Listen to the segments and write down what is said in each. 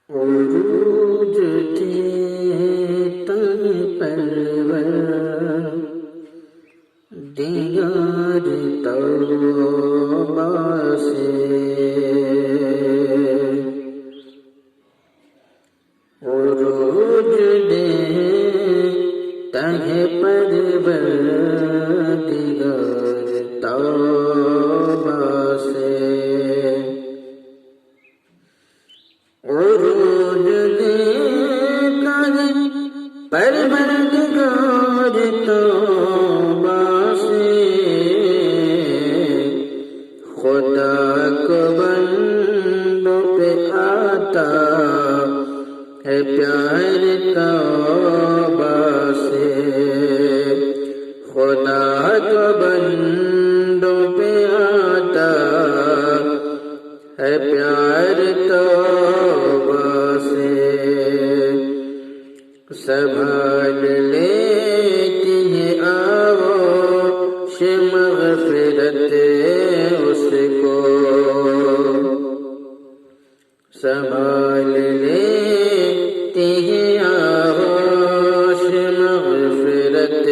عروج تھے تن پرور دیگر توبہ سے، عروج دیتا ہے پروردگار توبہ سے، عروج دیتا ہے پروردگار توبہ سے، خدا کو بندوں پہ آتا ہے پیار توبہ سے، خدا کو بندوں پہ آتا ہے پیار توبہ سے، سنبھال لیتی ہے آغوش مغفرت اس کو، سنبھال لیتی ہے آغوش مغفرت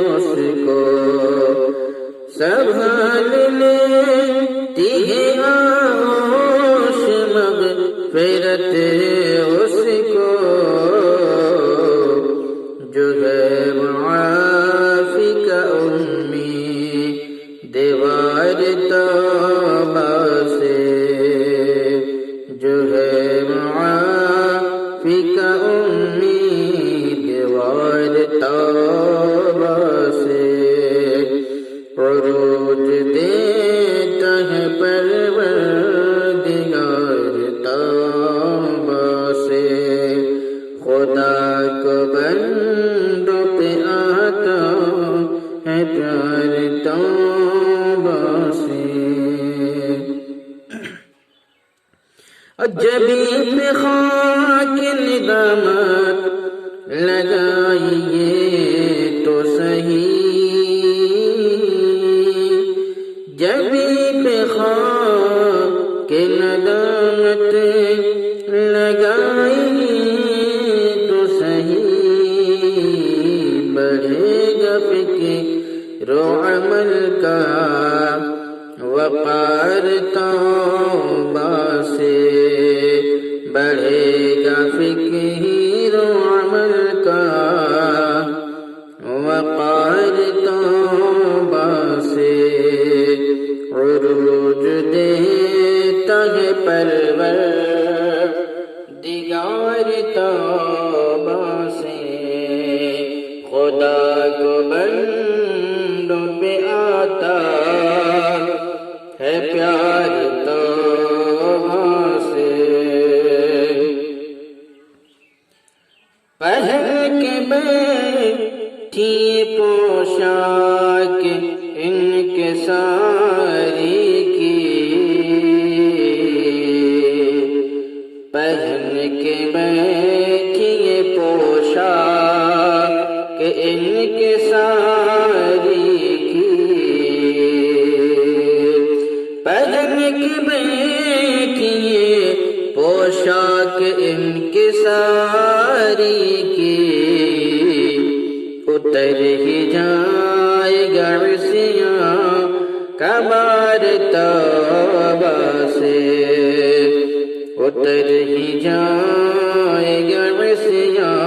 اس کو، سنبھال لیتی ہے آغوش مغفرت اس کو، جو ہے معافی کا امیدوار توبہ سے، جو ہے معافی کا امیدوار توبہ سے، عروج دیتا ہے پروردگار توبہ سے، خدا کو بندوں پہ آتا ہے پیار توبہ سے، جبیں پہ خاک ندامت لگائیے تو صحیح، جبیں پہ خاک ندامت لگائیے تو صحیح، بڑھے گا فکر و عمل کا وقار توبہ سے، بڑھے گا فکر و عمل کا وقار توبہ سے، عروج دیتا ہے پروردگار توبہ سے، خدا کو بندوں پہ آتا ہے پیار توبہ سے، پہن کے بیٹھی پوشاک انکساری کی، پہن کے بیٹھی پوشاک انکساری کی، پہن کے بیٹھی پوشاک انکساری کی، اتر ہی جائے گا عصیاں کا بار توبہ سے، اتر ہی جائے گا عصیاں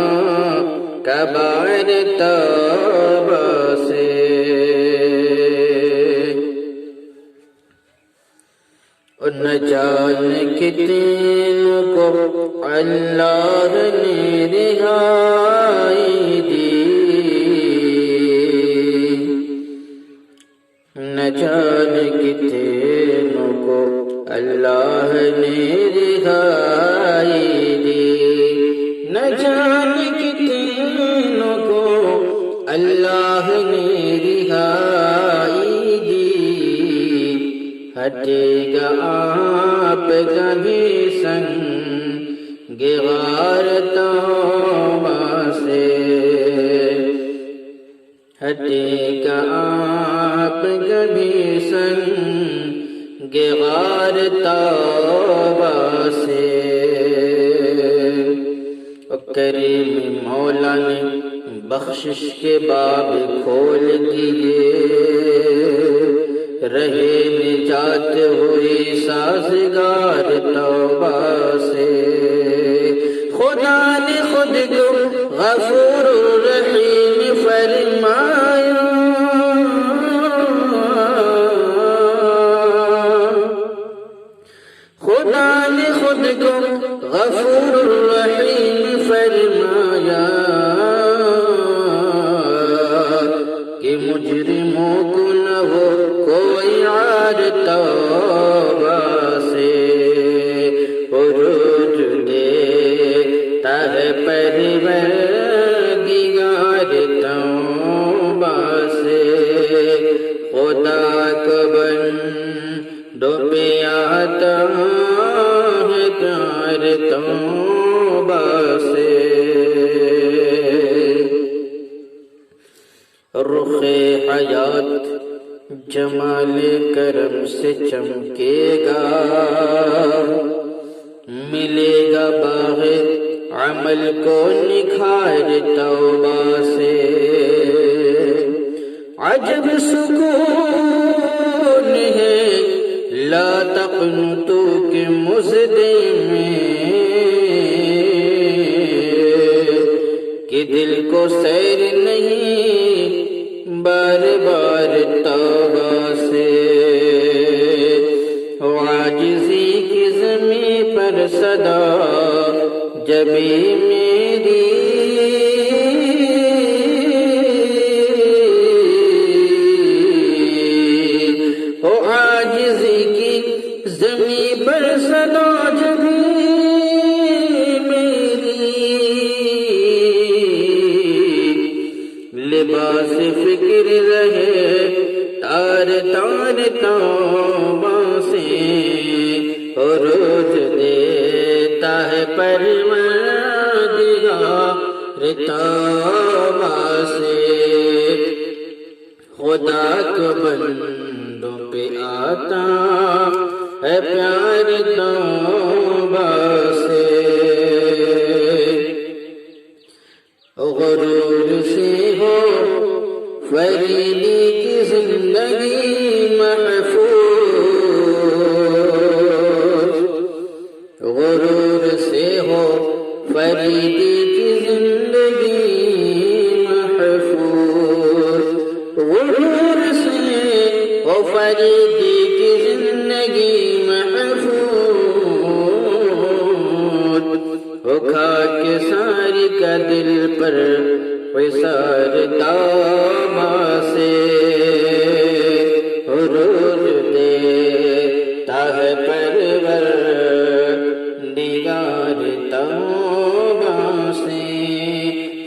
کا بار توبہ سے، نہ جانے کتنوں کو اللہ نے رہائی دی، نہ جانے کتنوں کو اللہ نے رہائی دی، نہ جانے کتنوں کو اللہ نے رہائی دی، ہٹے گا آپ کا بھی سنگ غار توبہ سے، ہٹے گا آپ کا بھی سنگ غار توبہ سے، کریم مولا نے بخشش کے باب کھول دیے، رہے نجات ہوئی سازگار توبہ سے، خدا نے خود کو غفور الرحیم فرمایا، خدا نے خود کو غفور الرحیم فرمایا کہ مجرموں کو نہ ہو کوئی عار توبہ سے، عروج دیتا ہے پروردگار توبہ سے، خدا کو بندوں پہ آتا ہے پیار توبہ سے، رخ حیات جمال کرم سے چمکے گا، ملے گا باغ عمل کو نکھار توبہ سے، عجب سکون ہے لا تقنطوا کے مزدے میں کہ دل کو سیر نہیں بار بار توبہ سے، عاجزی کی زمین پر صدا جبھی میری عاجزی کی زمین پر صدا جبھی میری، لباس فکر رہے تار تار توبہ سے، عروج دیتا ہے پروردگار توبہ سے، خدا کو بندوں پہ آتا ہے پیار توبہ سے، غرور سے ہو فریدی کی زندگی محفوظ، غرور سے ہو فریدی کی زندگی محفوظ، غرور سے ہو فریدی کی زندگی محفوظ، ہو خاک ساری کا دل پر حصار توبہ سے، عروج دیتا ہے پروردگار توبہ سے،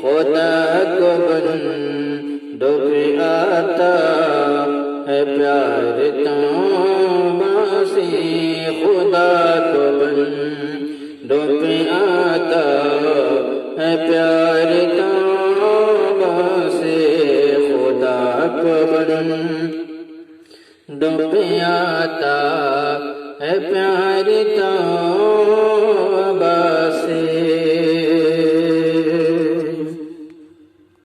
خدا کو بندوں پہ آتا ہے پیار توبہ سے، خدا کو بندوں پہ آتا ہے پیار توبہ سے، خدا کو بندوں پہ آتا ہے پیار توبہ